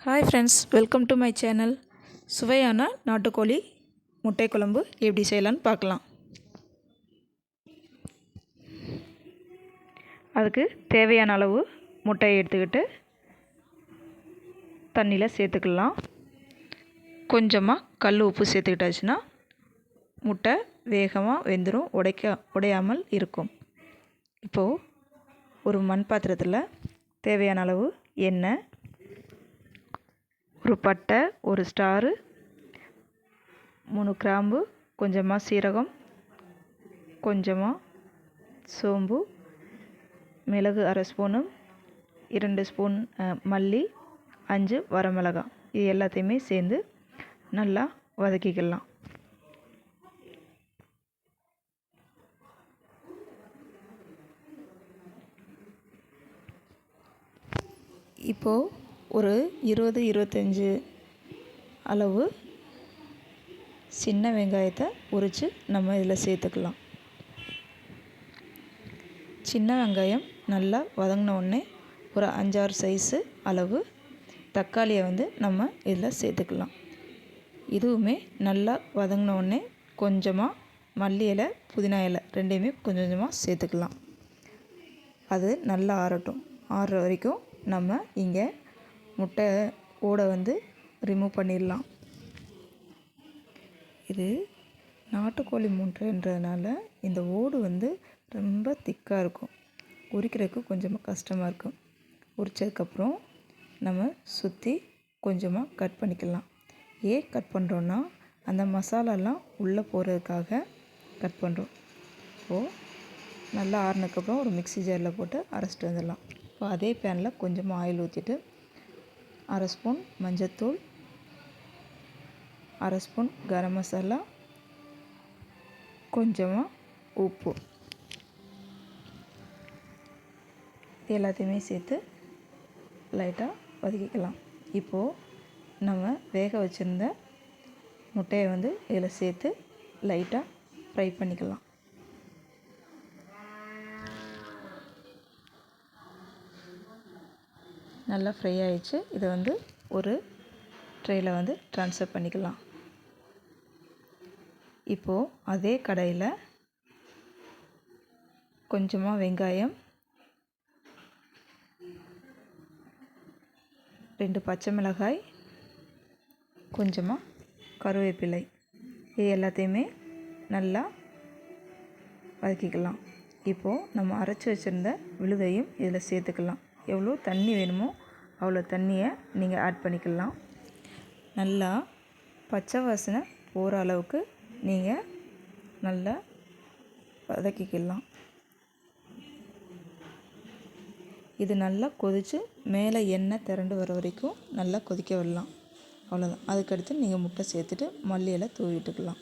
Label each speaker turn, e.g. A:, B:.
A: Hi friends, welcome to my channel. சுவையான நாட்டுக்கோழி முட்டை குழம்பு எப்படி செய்யலான்னு பார்க்கலாம். அதுக்கு தேவையான அளவு முட்டையை எடுத்துக்கிட்டு தண்ணியில் சேர்த்துக்கலாம். கொஞ்சமாக கல் உப்பு சேர்த்துக்கிட்டாச்சுன்னா முட்டை வேகமாக வெந்துடும், உடையாமல் இருக்கும். இப்போது ஒரு மண் பாத்திரத்தில் தேவையான அளவு எண்ணெய், ஒரு பட்டை, ஒரு ஸ்டாரு, 3 கிராம்பு, கொஞ்சமாக சீரகம், கொஞ்சமாக சோம்பு, மிளகு அரை ஸ்பூனு, 2 ஸ்பூன் மல்லி, 5 வரமிளகாய், இது எல்லாத்தையுமே சேர்ந்து நல்லா வதக்கிக்கலாம். இப்போது ஒரு 20-25 அளவு சின்ன வெங்காயத்தை உரித்து நம்ம இதில் சேர்த்துக்கலாம். சின்ன வெங்காயம் நல்லா வதங்கின உடனே ஒரு 5-6 சைஸு அளவு தக்காளியை நம்ம இதில் சேர்த்துக்கலாம். இதுவுமே நல்லா வதங்கின உடனே கொஞ்சமாக மல்லி இலை, புதினா இலை ரெண்டையுமே கொஞ்சம் கொஞ்சமாக சேர்த்துக்கலாம். அது நல்லா ஆறட்டும். ஆறுற வரைக்கும் நம்ம இங்கே முட்டை ஓடை ரிமூவ் பண்ணிடலாம். இது நாட்டுக்கோழி முட்டைன்றதுனால இந்த ஓடு ரொம்ப திக்காக இருக்கும், உரிக்கிறதுக்கு கொஞ்சமாக கஷ்டமாக இருக்கும். உரித்ததுக்கப்புறம் நம்ம சுற்றி கொஞ்சமாக கட் பண்ணிக்கலாம். ஏன் கட் பண்ணுறோன்னா அந்த மசாலாலாம் உள்ளே போகிறதுக்காக கட் பண்ணுறோம். இப்போது நல்லா ஆறுனதுக்கப்புறம் ஒரு மிக்ஸி ஜாரில் போட்டு அரைச்சிட்டு வந்துடலாம். இப்போ அதே பேனில் கொஞ்சமாக ஆயில் ஊற்றிட்டு அரை ஸ்பூன் மஞ்சத்தூள், அரை ஸ்பூன் கரம் மசாலா, கொஞ்சமாக உப்பு, எல்லாத்தையுமே சேர்த்து லைட்டாக வதக்கிக்கலாம். இப்போது நம்ம வேக வச்சுருந்த முட்டையை இதில் சேர்த்து லைட்டாக ஃப்ரை பண்ணிக்கலாம். நல்லா ஃப்ரை ஆகிடுச்சு. இதை ஒரு ட்ரேயில் ட்ரான்ஸ்ஃபர் பண்ணிக்கலாம். இப்போது அதே கடாயில் கொஞ்சமாக வெங்காயம், 2 பச்சை மிளகாய், கொஞ்சமாக கருவேப்பிலை, இது எல்லாத்தையுமே நல்லா வதக்கிக்கலாம். இப்போது நம்ம அரைச்சி வச்சுருந்த விழுதையும் இதில் சேர்த்துக்கலாம். எவ்வளோ தண்ணி வேணுமோ அவ்வளோ தண்ணியை நீங்கள் ஆட் பண்ணிக்கலாம். நல்லா பச்சை வாசனை போகிற அளவுக்கு நீங்கள் நல்லா வதக்கிக்கலாம். இது நல்லா கொதித்து மேலே எண்ணெய் திரண்டு வர வரைக்கும் நல்லா கொதிக்க விடலாம். அவ்வளோதான். அதுக்கடுத்து நீங்கள் முட்டை சேர்த்துட்டு மல்லி இலை தூவி விட்டுக்கலாம்.